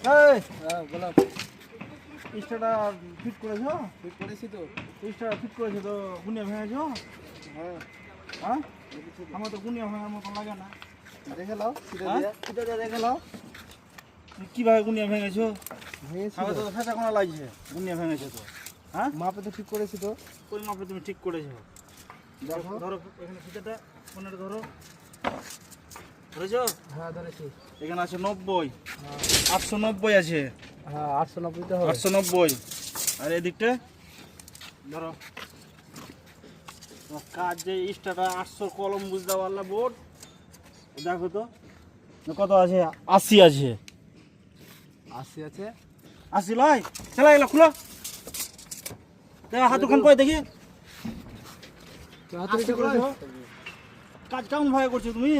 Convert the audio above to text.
এই হ্যাঁ বলো। ইস্টাটা ফিট করেছো? ঠিক করেছি তো। ইস্টাটা ফিট করেছো তো গুনিয়া ভেঙেছো? হ্যাঁ হ্যাঁ আমার তো গুনিয়া ভাঙার মতন লাগে না। দেখে নাও সেটা হ্যাঁ দিয়ে। এটা দিয়ে দেখে নাও কীভাবে গুনিয়া ভেঙেছো। ভেঙেছি আমার তো। তো ফেটা কোনা লাগছে গুনিয়া ভেঙেছো তো। হ্যাঁ মাপে তো ঠিক করেছি তো। কোন মাপে তুমি ঠিক করেছো? দেখো। ধরো এখানে ফিতাটা কোনটা ধরো ধরেছো? হ্যাঁ ধরেছি। এখানে আছে 90, হ্যাঁ 890 আছে, হ্যাঁ 890 তো হবে। 890 আর এদিকটা ধরো তোমার কাজ যে ইস্টাটা 800 কলম বুঝতে পারলা বোর্ড দেখো তো কত আছে, 80 আছে। 80 আছে। 80 লয় চলা এগুলো খুলো দেখো হাত দুখান করে দেখি। তো হাতে করেছো? কাজ কেমন ভাবে করছো তুমি?